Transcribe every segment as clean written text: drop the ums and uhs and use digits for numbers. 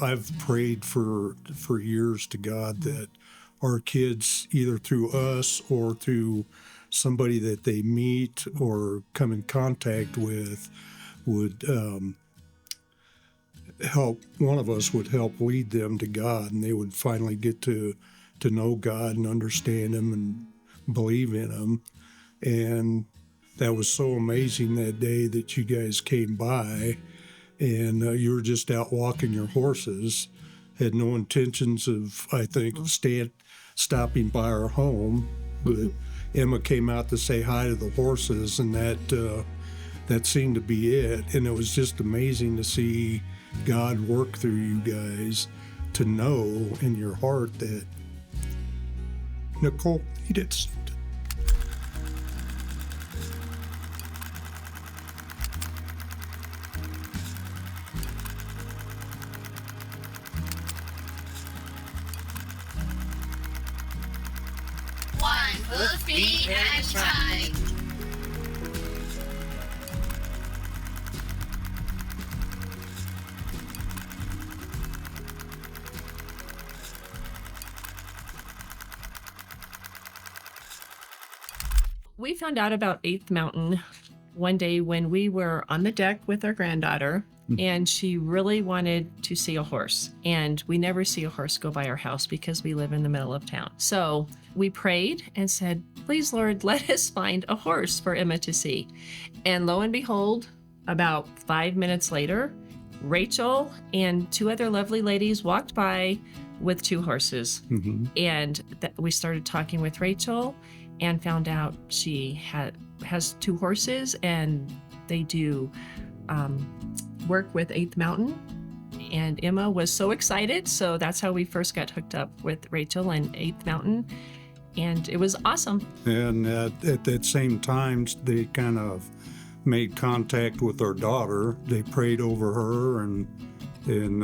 I've prayed for years to God that our kids, either through us or through somebody that they meet or come in contact with, would help. One of us would help lead them to God, and they would finally get to know God and understand Him and believe in Him. And that was so amazing that day that you guys came by, and you were just out walking your horses, had no intentions of, I think, stopping by our home, but Emma came out to say hi to the horses, and that seemed to be it. And it was just amazing to see God work through you guys to know in your heart that Nicole needed something. Feet at a time. We found out about 8th Mountain one day when we were on the deck with our granddaughter, and she really wanted to see a horse. And we never see a horse go by our house because we live in the middle of town. So we prayed and said, please, Lord, let us find a horse for Emma to see. And lo and behold, about 5 minutes later, Rachel and 2 other lovely ladies walked by with 2 horses. Mm-hmm. And we started talking with Rachel and found out she has 2 horses, and they do work with 8th Mountain. And Emma was so excited. So that's how we first got hooked up with Rachel and 8th Mountain. And it was awesome. And at that same time, they kind of made contact with our daughter. They prayed over her, and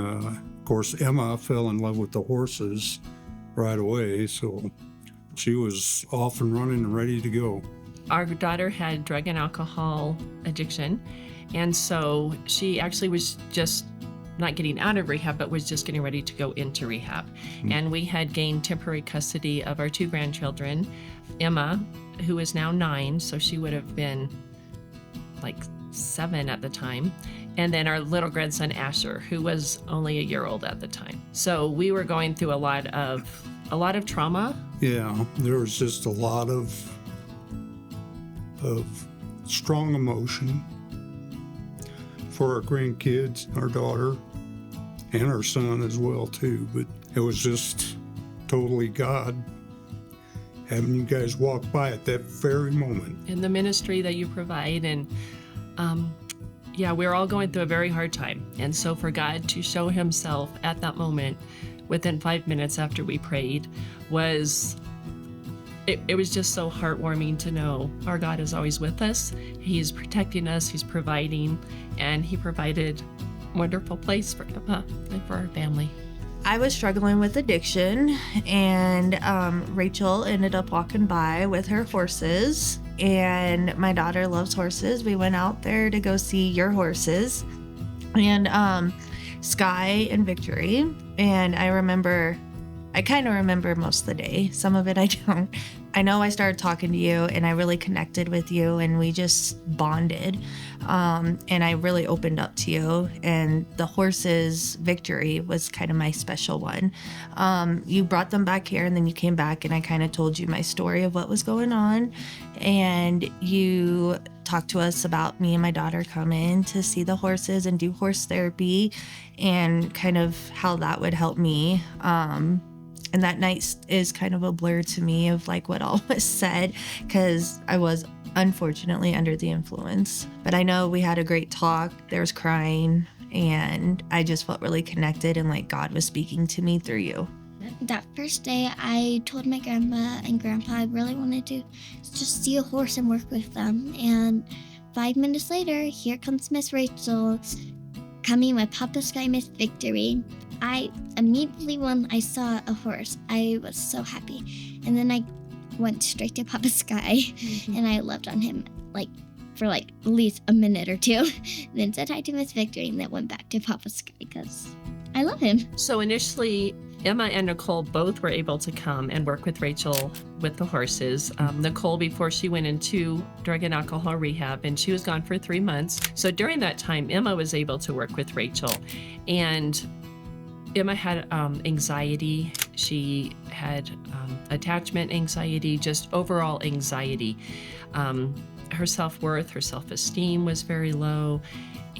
of course, Emma fell in love with the horses right away. So she was off and running and ready to go. Our daughter had drug and alcohol addiction, and so she actually was just not getting out of rehab, but was just getting ready to go into rehab. Mm-hmm. And we had gained temporary custody of our 2 grandchildren, Emma, who is now 9, so she would have been like 7 at the time, and then our little grandson Asher, who was only a year old at the time. So we were going through a lot of trauma. Yeah, there was just a lot of strong emotion for our grandkids, our daughter, and our son as well too. But it was just totally God having you guys walk by at that very moment. In the ministry that you provide, and we're all going through a very hard time. And so for God to show Himself at that moment, within 5 minutes after we prayed, it was just so heartwarming to know our God is always with us. He's protecting us, He's providing, and He provided a wonderful place for Emma and for our family. I was struggling with addiction, and Rachel ended up walking by with her horses, and my daughter loves horses. We went out there to go see your horses, and Sky and Victory, and I kind of remember most of the day. Some of it I don't. I know I started talking to you, and I really connected with you, and we just bonded. And I really opened up to you. And the horses, Victory was kind of my special one. You brought them back here, and then you came back, and I kind of told you my story of what was going on. And you talked to us about me and my daughter coming to see the horses and do horse therapy, and kind of how that would help me. And that night is kind of a blur to me of like what all was said, because I was unfortunately under the influence. But I know we had a great talk. There was crying, and I just felt really connected, and like God was speaking to me through you. That first day, I told my grandma and grandpa I really wanted to just see a horse and work with them. And 5 minutes later, here comes Miss Rachel coming with Papa Sky, Miss Victory. I immediately, when I saw a horse, I was so happy. And then I went straight to Papa Sky, and I loved on him for at least a minute or two. Then said hi to Miss Victory, and then went back to Papa Sky because I love him. So initially, Emma and Nicole both were able to come and work with Rachel with the horses. Nicole, before she went into drug and alcohol rehab, and she was gone for 3 months. So during that time, Emma was able to work with Rachel. And Emma had anxiety. She had attachment anxiety, just overall anxiety. Her self-worth, her self-esteem was very low,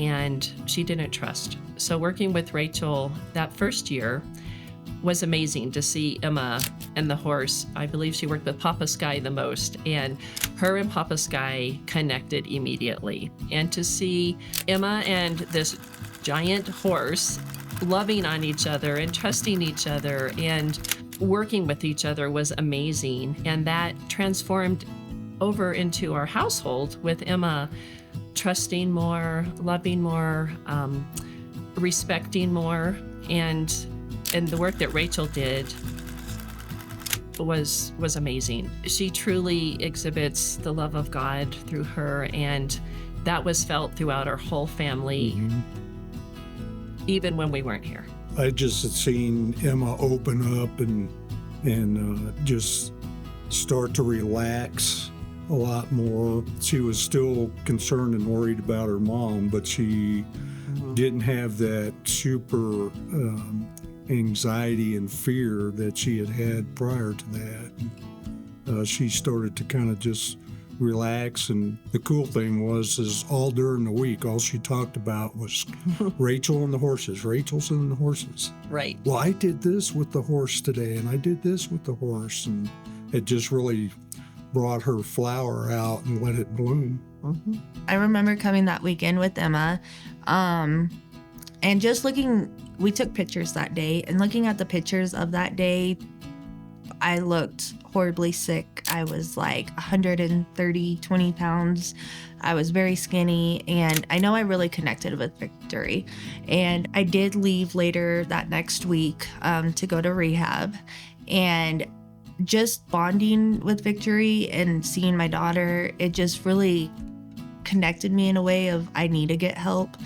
and she didn't trust. So working with Rachel that first year was amazing to see Emma and the horse. I believe she worked with Papa Sky the most, and her and Papa Sky connected immediately. And to see Emma and this giant horse loving on each other and trusting each other and working with each other was amazing. And that transformed over into our household with Emma trusting more, loving more, respecting more, and the work that Rachel did was amazing. She truly exhibits the love of God through her, and that was felt throughout our whole family, even when we weren't here. I just had seen Emma open up and just start to relax a lot more. She was still concerned and worried about her mom, but she didn't have that super anxiety and fear that she had had prior to that. She started to kind of just relax, and the cool thing is all during the week, all she talked about was Rachel and the horses, Rachel's and the horses. Right. Well, I did this with the horse today, and I did this with the horse, and it just really brought her flower out and let it bloom. I remember coming that weekend with Emma, and just we took pictures that day, and looking at the pictures of that day, I looked horribly sick. I was like 20 pounds. I was very skinny, and I know I really connected with Victory. And I did leave later that next week to go to rehab, and just bonding with Victory and seeing my daughter, it just really connected me in a way of I need to get help,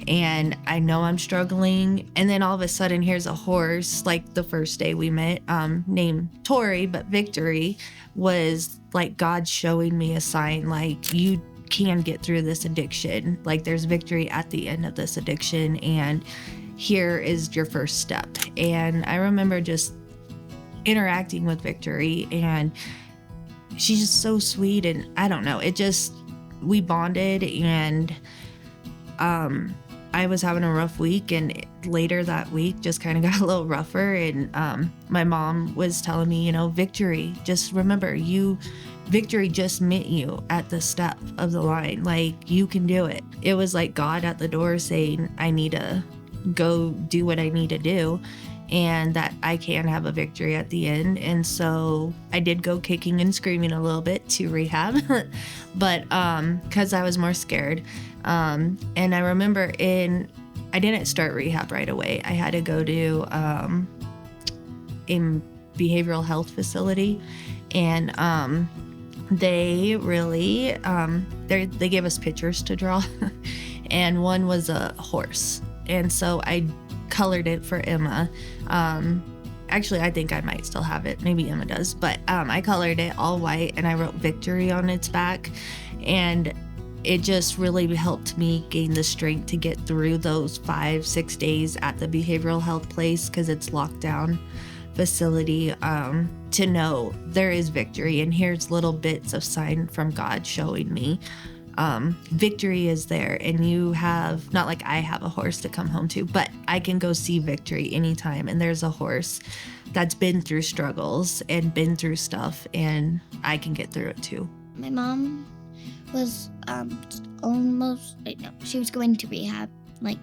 and I know I'm struggling. And then all of a sudden, here's a horse, like the first day we met, named Tori, but Victory was like God showing me a sign, like, you can get through this addiction. Like, there's victory at the end of this addiction, and here is your first step. And I remember just interacting with Victory, and she's just so sweet, and I don't know, we bonded. And I was having a rough week, and later that week just kind of got a little rougher, and my mom was telling me, Victory, just remember, Victory just met you at the step of the line, like, you can do it. It was like God at the door saying, I need to go do what I need to do, and that I can have a victory at the end. And so I did go kicking and screaming a little bit to rehab, but because I was more scared. And I remember I didn't start rehab right away. I had to go to a behavioral health facility, and they really, they gave us pictures to draw, and one was a horse. And so I colored it for Emma. Actually, I think I might still have it. Maybe Emma does. But I colored it all white, and I wrote Victory on its back. And it just really helped me gain the strength to get through those 5-6 days at the behavioral health place, because it's locked down facility, to know there is victory, and here's little bits of sign from God showing me victory is there, and you have, not like I have a horse to come home to, but I can go see Victory anytime, and there's a horse that's been through struggles and been through stuff, and I can get through it too. My mom was she was going to rehab like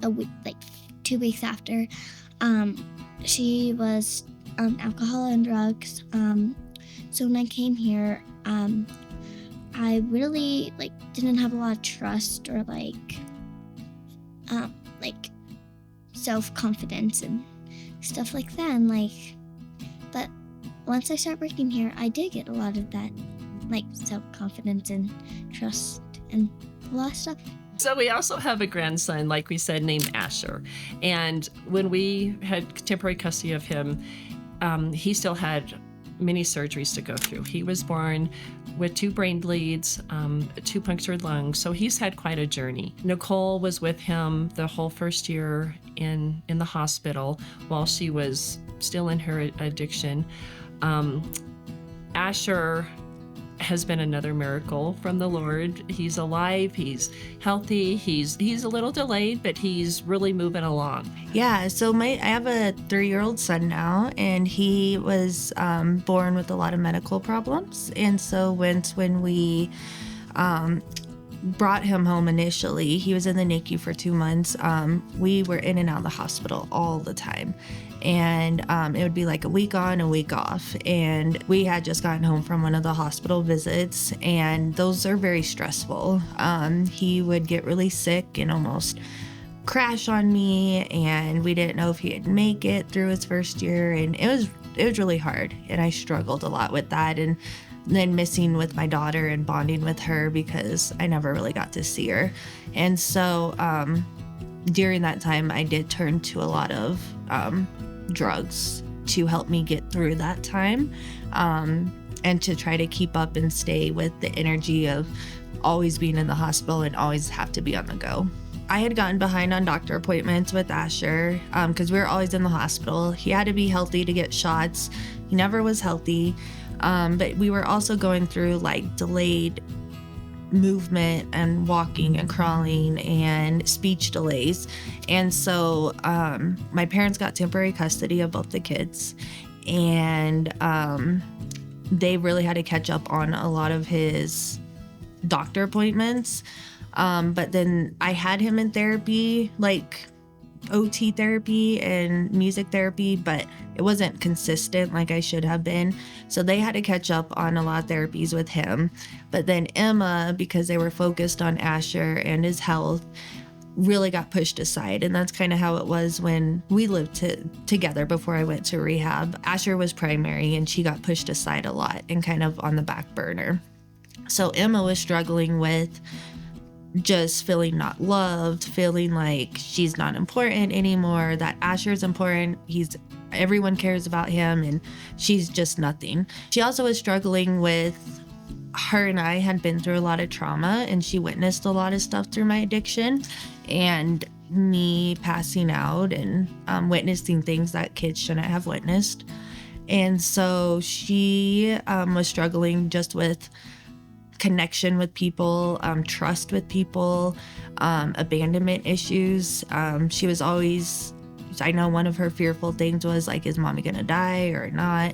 a week, like 2 weeks after. She was on alcohol and drugs. So when I came here, I really didn't have a lot of trust or self-confidence and stuff like that. And but once I started working here, I did get a lot of that self-confidence and trust and a lot of stuff. So we also have a grandson, like we said, named Asher. And when we had temporary custody of him, he still had many surgeries to go through. He was born with 2 brain bleeds, 2 punctured lungs, so he's had quite a journey. Nicole was with him the whole first year in the hospital while she was still in her addiction. Asher has been another miracle from the Lord. He's alive, he's healthy, he's a little delayed, but he's really moving along. Yeah, so I have a 3-year-old son now, and he was born with a lot of medical problems. And so when we brought him home initially, he was in the NICU for 2 months. We were in and out of the hospital all the time. And it would be like a week on, a week off. And we had just gotten home from one of the hospital visits, and those are very stressful. He would get really sick and almost crash on me, and we didn't know if he'd make it through his first year. And it was really hard, and I struggled a lot with that. And then missing with my daughter and bonding with her because I never really got to see her. And so during that time, I did turn to a lot of drugs to help me get through that time, and to try to keep up and stay with the energy of always being in the hospital and always have to be on the go. I had gotten behind on doctor appointments with Asher because we were always in the hospital. He had to be healthy to get shots. He never was healthy, but we were also going through like delayed movement and walking and crawling and speech delays. And so my parents got temporary custody of both the kids, and they really had to catch up on a lot of his doctor appointments. But then I had him in therapy, like OT therapy and music therapy, but it wasn't consistent like I should have been. So they had to catch up on a lot of therapies with him. But then Emma, because they were focused on Asher and his health, really got pushed aside. And that's kind of how it was when we lived together before I went to rehab. Asher was primary, and she got pushed aside a lot and kind of on the back burner. So Emma was struggling with just feeling not loved, feeling like she's not important anymore, that Asher's important, everyone cares about him, and she's just nothing. She also was struggling with, her and I had been through a lot of trauma, and she witnessed a lot of stuff through my addiction and me passing out and witnessing things that kids shouldn't have witnessed. And so she was struggling just with connection with people, trust with people, abandonment issues. She was always, I know one of her fearful things was like, is mommy gonna die or not?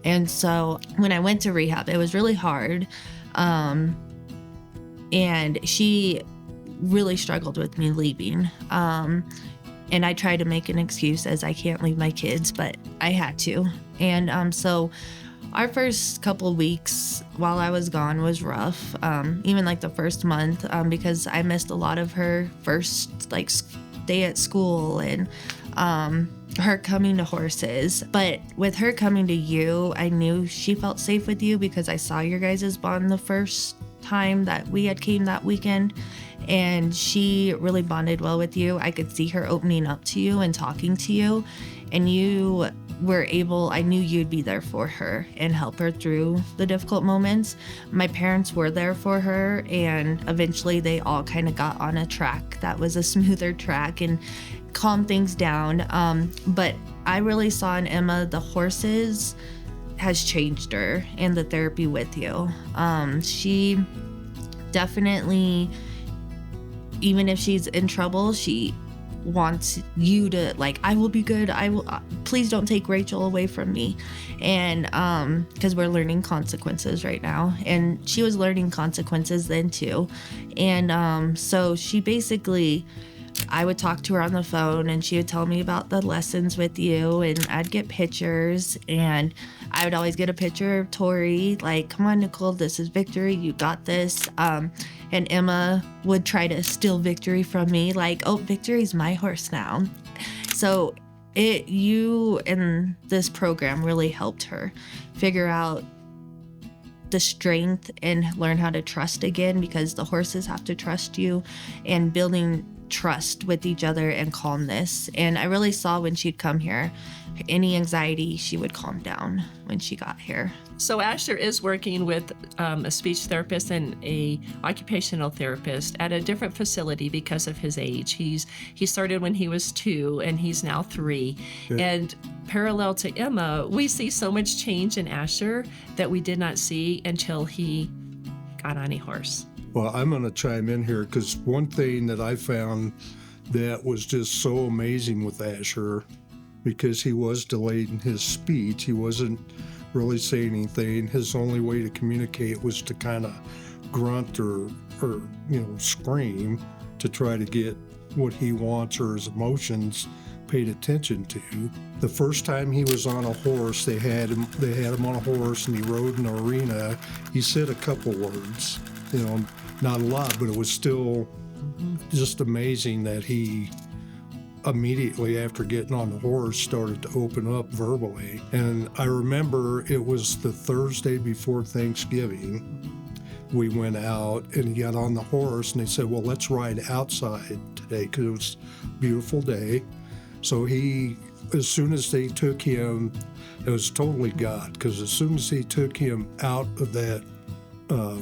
And so when I went to rehab, it was really hard. And she really struggled with me leaving. And I tried to make an excuse as I can't leave my kids, but I had to. And so our first couple of weeks while I was gone was rough, even like the first month, because I missed a lot of her first like day at school and her coming to horses. But with her coming to you, I knew she felt safe with you because I saw your guys' bond the first time that we had came that weekend, and she really bonded well with you. I could see her opening up to you and talking to you, and you were able, I knew you'd be there for her and help her through the difficult moments. My parents were there for her, and eventually they all kind of got on a track that was a smoother track and calmed things down. But I really saw in Emma, the horses has changed her and the therapy with you. She definitely, even if she's in trouble, she wants you to, like, I will be good, I will, please don't take Rachel away from me. And because we're learning consequences right now, and she was learning consequences then too. And so she basically, I would talk to her on the phone, and she would tell me about the lessons with you, and I'd get pictures, and I would always get a picture of Tori, like, come on, Nicole, this is Victory, you got this. And Emma would try to steal Victory from me, like, oh, Victory's my horse now. So you and this program really helped her figure out the strength and learn how to trust again, because the horses have to trust you, and building trust with each other and calmness. And I really saw when she'd come here, any anxiety, she would calm down when she got here. So Asher is working with a speech therapist and a occupational therapist at a different facility because of his age. He started when he was 2 and he's now 3. Yeah. And parallel to Emma, we see so much change in Asher that we did not see until he got on a horse. Well, I'm going to chime in here because one thing that I found that was just so amazing with Asher, because he was delayed in his speech, he wasn't really saying anything. His only way to communicate was to kind of grunt or scream to try to get what he wants or his emotions paid attention to. The first time he was on a horse, they had him on a horse and he rode in the arena. He said a couple words, not a lot, but it was still just amazing that he immediately after getting on the horse started to open up verbally. And I remember it was the Thursday before Thanksgiving. We went out and he got on the horse and they said, well, let's ride outside today because it was a beautiful day. So as soon as they took him, it was totally God, because as soon as he took him out of that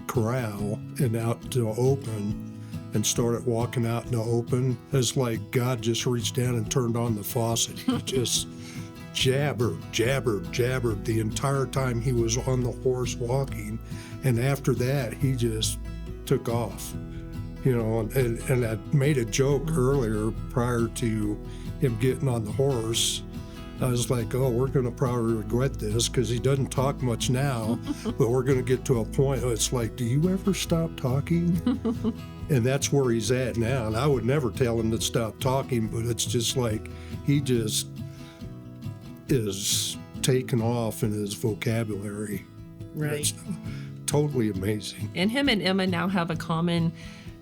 corral and out to open and started walking out in the open, it's like God just reached down and turned on the faucet. He just jabbered the entire time he was on the horse walking. And after that, he just took off. And I made a joke earlier prior to him getting on the horse. I was like, oh, we're going to probably regret this because he doesn't talk much now, but we're going to get to a point where it's like, do you ever stop talking? And that's where he's at now. And I would never tell him to stop talking, but it's just like he just is taken off in his vocabulary. Right. It's totally amazing. And him and Emma now have a common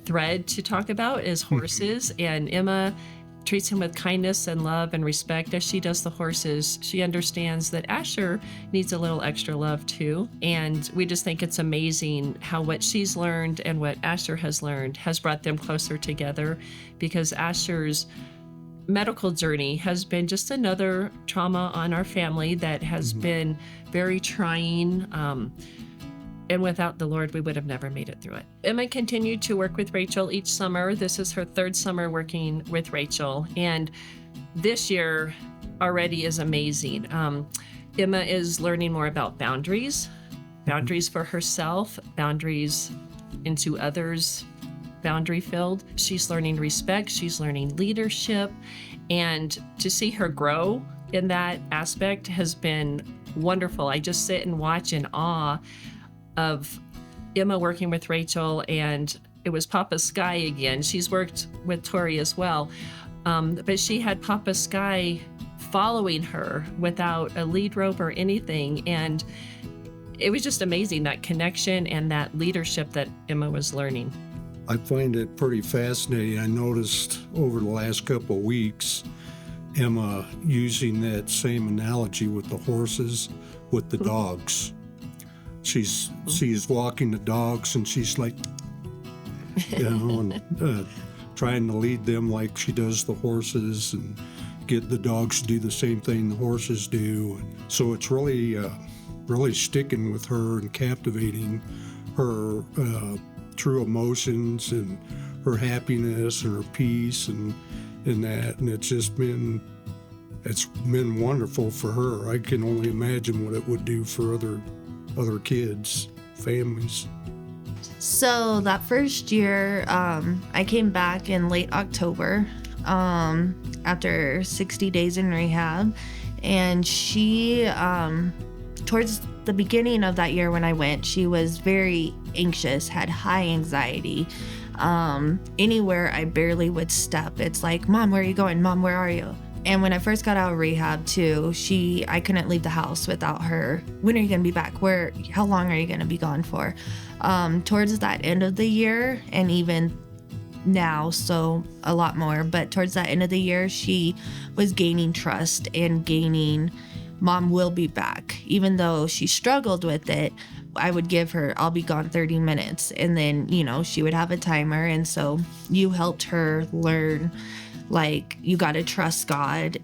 thread to talk about is horses. And Emma treats him with kindness and love and respect as she does the horses. She understands that Asher needs a little extra love too. And we just think it's amazing how what she's learned and what Asher has learned has brought them closer together, because Asher's medical journey has been just another trauma on our family that has been very trying. And without the Lord, we would have never made it through it. Emma continued to work with Rachel each summer. This is her 3rd summer working with Rachel. And this year already is amazing. Emma is learning more about boundaries for herself, boundaries into others, boundary filled. She's learning respect. She's learning leadership. And to see her grow in that aspect has been wonderful. I just sit and watch in awe of Emma working with Rachel, and it was Papa Sky again. She's worked with Tori as well, but she had Papa Sky following her without a lead rope or anything, and it was just amazing, that connection and that leadership that Emma was learning. I find it pretty fascinating. I noticed over the last couple of weeks, Emma using that same analogy with the horses, with the dogs. She's walking the dogs and she's like, and trying to lead them like she does the horses and get the dogs to do the same thing the horses do. So it's really sticking with her and captivating her true emotions and her happiness and her peace and that. And it's been wonderful for her. I can only imagine what it would do for other kids, families. So that first year, I came back in late October after 60 days in rehab. And she, towards the beginning of that year when I went, she was very anxious, had high anxiety. Anywhere I barely would step, it's like, Mom, where are you going? Mom, where are you? And when I first got out of rehab too, I couldn't leave the house without her. When are you gonna be back? How long are you gonna be gone for? Towards that end of the year, and even now, so a lot more, but towards that end of the year, she was gaining trust and gaining, Mom will be back. Even though she struggled with it, I would give her, I'll be gone 30 minutes. And then, she would have a timer. And so you helped her learn, like, you got to trust God.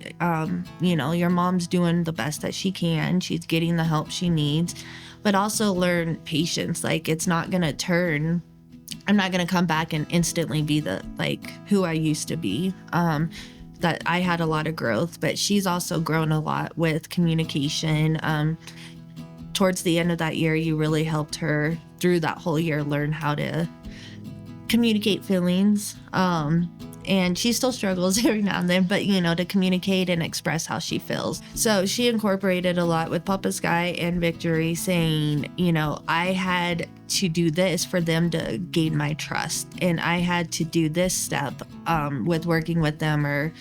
Your mom's doing the best that she can. She's getting the help she needs, but also learn patience. Like, it's not going to turn. I'm not going to come back and instantly be who I used to be. That I had a lot of growth, but she's also grown a lot with communication. Towards the end of that year, you really helped her through that whole year learn how to communicate feelings. And she still struggles every now and then, but to communicate and express how she feels. So she incorporated a lot with Papa Sky and Victory, saying, I had to do this for them to gain my trust, and I had to do this step with working with them, or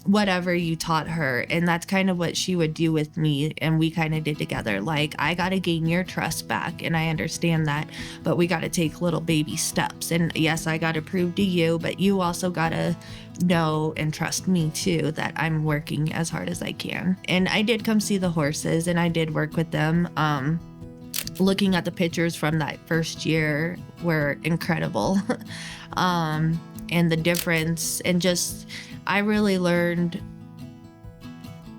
whatever you taught her. And that's kind of what she would do with me, and we kind of did together. Like, I got to gain your trust back, and I understand that, but we got to take little baby steps. And yes, I got to prove to you, but you also got to know and trust me too, that I'm working as hard as I can. And I did come see the horses, and I did work with them. Looking at the pictures from that first year were incredible. And the difference, and just, I really learned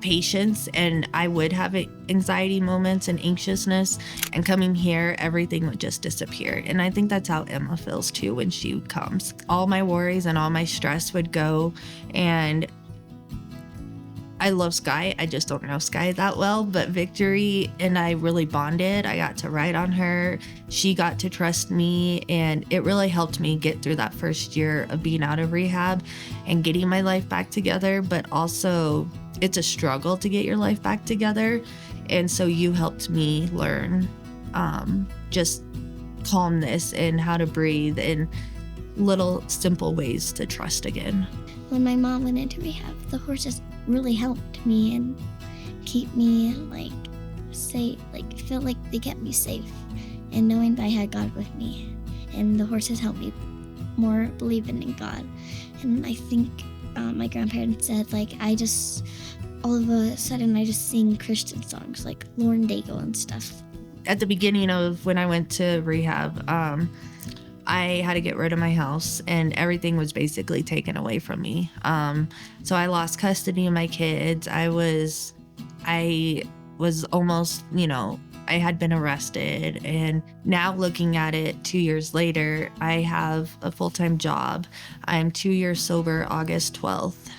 patience, and I would have anxiety moments and anxiousness, and coming here, everything would just disappear. And I think that's how Emma feels too when she comes. All my worries and all my stress would go, and I love Sky. I just don't know Sky that well, but Victory and I really bonded. I got to ride on her. She got to trust me, and it really helped me get through that first year of being out of rehab and getting my life back together. But also, it's a struggle to get your life back together. And so you helped me learn just calmness and how to breathe and little simple ways to trust again. When my mom went into rehab, the horses really helped me and keep me safe, feel like they kept me safe, and knowing that I had God with me. And the horses helped me more believing in God. And I think my grandparents said, all of a sudden I just sing Christian songs like Lauren Daigle and stuff. At the beginning of when I went to rehab, I had to get rid of my house, and everything was basically taken away from me. So I lost custody of my kids. I was almost, I had been arrested. And now looking at it 2 years later, I have a full-time job. I'm 2 years sober, August 12th.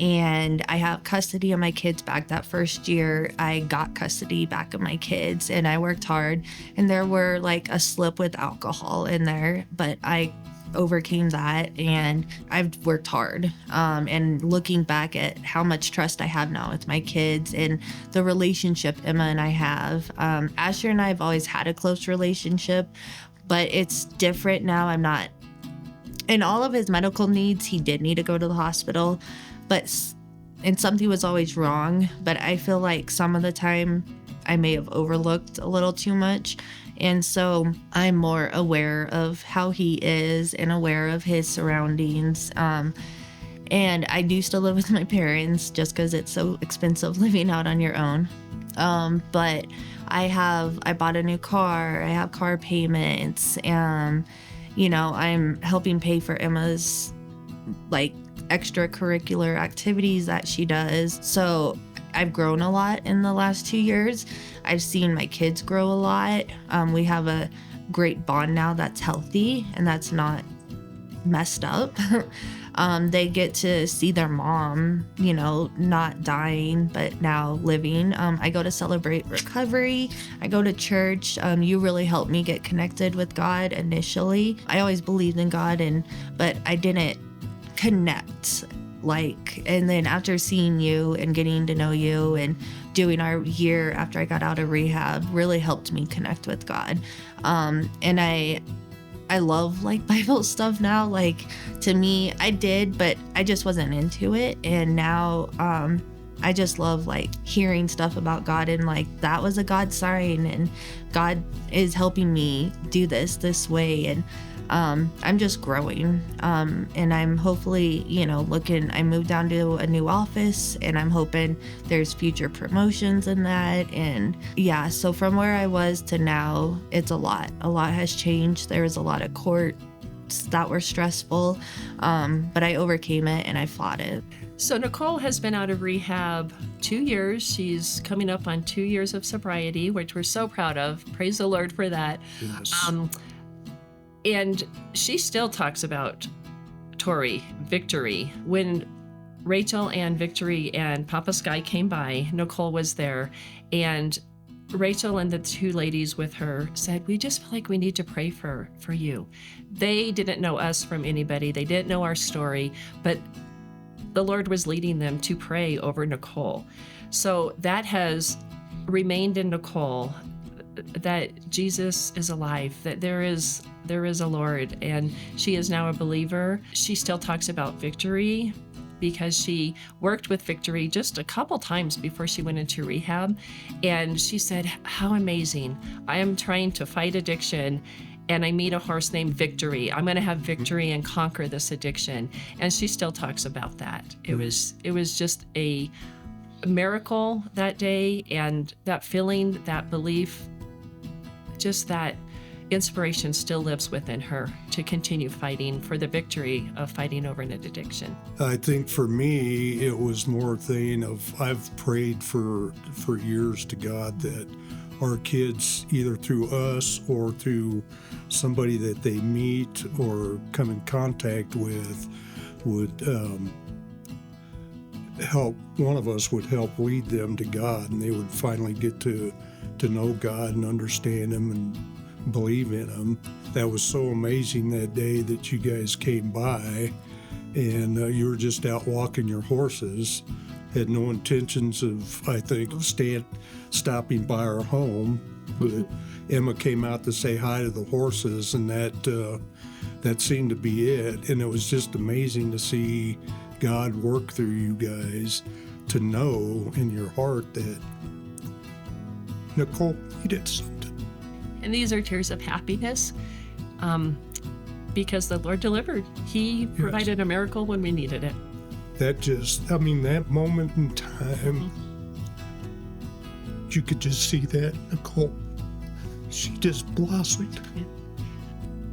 And I have custody of my kids back. That first year, I got custody back of my kids, and I worked hard. And there were a slip with alcohol in there, but I overcame that, and I've worked hard. And looking back at how much trust I have now with my kids and the relationship Emma and I have. Asher and I have always had a close relationship, but it's different now. I'm not. In all of his medical needs, he did need to go to the hospital. And something was always wrong, but I feel like some of the time I may have overlooked a little too much. And so I'm more aware of how he is and aware of his surroundings. And I do still live with my parents just because it's so expensive living out on your own. But I bought a new car, I have car payments, and, I'm helping pay for Emma's extracurricular activities that she does. So I've grown a lot in the last 2 years. I've seen my kids grow a lot. We have a great bond now that's healthy and that's not messed up. They get to see their mom, not dying, but now living. I go to celebrate recovery. I go to church. You really helped me get connected with God initially. I always believed in God, but I didn't connect, and then after seeing you and getting to know you and doing our year after I got out of rehab really helped me connect with God. And I love Bible stuff now. To me, I did, but I just wasn't into it. And now I just love hearing stuff about God, and that was a God sign, and God is helping me do this way. And I'm just growing. And I'm hopefully, I moved down to a new office, and I'm hoping there's future promotions in that. And yeah, so from where I was to now, it's a lot. A lot has changed. There was a lot of court that were stressful, but I overcame it and I fought it. So Nicole has been out of rehab 2 years. She's coming up on 2 years of sobriety, which we're so proud of. Praise the Lord for that. Yes. And she still talks about Tori, Victory. When Rachel and Victory and Papa Sky came by, Nicole was there, and Rachel and the two ladies with her said, we just feel like we need to pray for you. They didn't know us from anybody. They didn't know our story, but the Lord was leading them to pray over Nicole. So that has remained in Nicole, that Jesus is alive, that there is a Lord, and she is now a believer. She still talks about Victory because she worked with Victory just a couple times before she went into rehab. And she said, how amazing. I am trying to fight addiction, and I meet a horse named Victory. I'm going to have victory and conquer this addiction. And she still talks about that. It was just a miracle that day, and that feeling, that belief, just that inspiration still lives within her to continue fighting for the victory of fighting over an addiction. I think for me, it was more a thing of I've prayed for years to God that our kids, either through us or through somebody that they meet or come in contact with, would help, one of us would help lead them to God, and they would finally get to know God and understand Him and believe in Him. That was so amazing that day that you guys came by, and you were just out walking your horses, had no intentions of, I think, stopping by our home, but Emma came out to say hi to the horses, and that seemed to be it. And it was just amazing to see God work through you guys to know in your heart that Nicole, you did something. And these are tears of happiness, because the Lord delivered. He provided a miracle when we needed it. That moment in time, you could just see that Nicole, she just blossomed.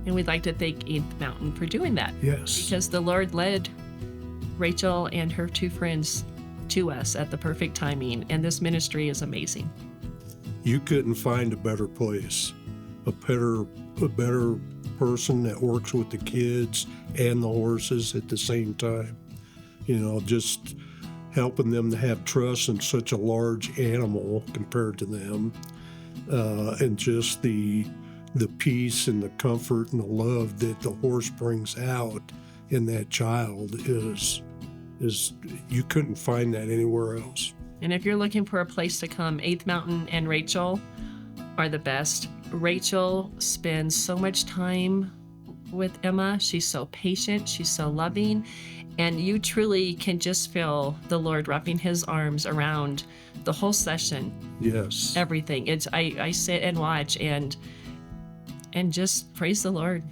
And we'd like to thank 8th Mountain for doing that. Yes. Because the Lord led Rachel and her two friends to us at the perfect timing, and this ministry is amazing. You couldn't find a better place, a better person that works with the kids and the horses at the same time. Just helping them to have trust in such a large animal compared to them, and just the peace and the comfort and the love that the horse brings out in that child is you couldn't find that anywhere else. And if you're looking for a place to come, 8th Mountain and Rachel are the best. Rachel spends so much time with Emma. She's so patient. She's so loving. And you truly can just feel the Lord wrapping His arms around the whole session. Yes. Everything. I sit and watch and just praise the Lord.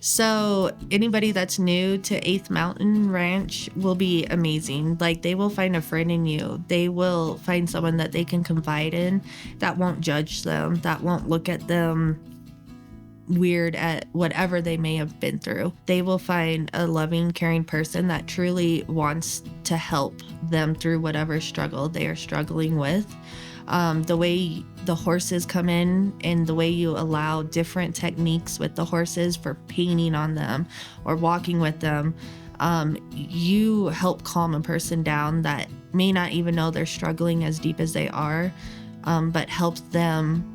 So anybody that's new to 8th Mountain Ranch will be amazing. Like, they will find a friend in you. They will find someone that they can confide in, that won't judge them, that won't look at them weird at whatever they may have been through. They will find a loving, caring person that truly wants to help them through whatever struggle they are struggling with. The way the horses come in and the way you allow different techniques with the horses for painting on them or walking with them, you help calm a person down that may not even know they're struggling as deep as they are, but helps them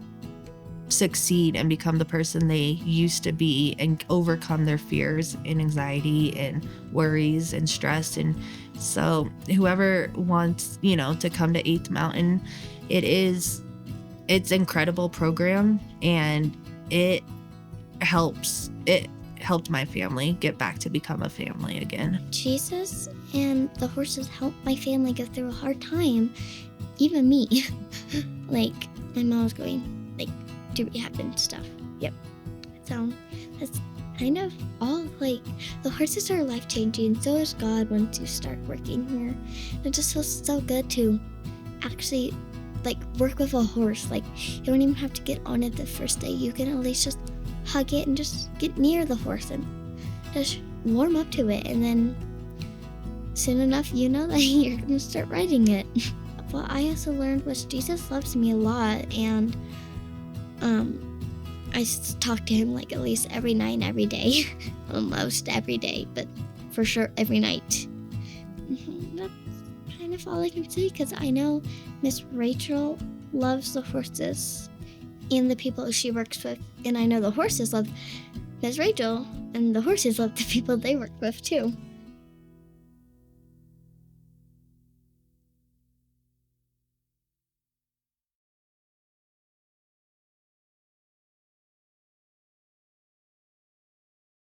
succeed and become the person they used to be and overcome their fears and anxiety and worries and stress. And so whoever wants, to come to 8th Mountain, it's incredible program, and it helped my family get back to become a family again. Jesus and the horses helped my family go through a hard time, even me. Like, my mom was going, to rehab and stuff. Yep. So kind of all like the horses are life changing. So is God once you start working here. It just feels so good to actually like work with a horse. Like you don't even have to get on it the first day. You can at least just hug it and just get near the horse and just warm up to it, and then soon enough you know that you're gonna start riding it. What I also learned was Jesus loves me a lot, and I talk to him like at least every night and every day. Almost every day, but for sure every night. That's kind of all I can say, because I know Miss Rachel loves the horses and the people she works with, and I know the horses love Miss Rachel, and the horses love the people they work with too.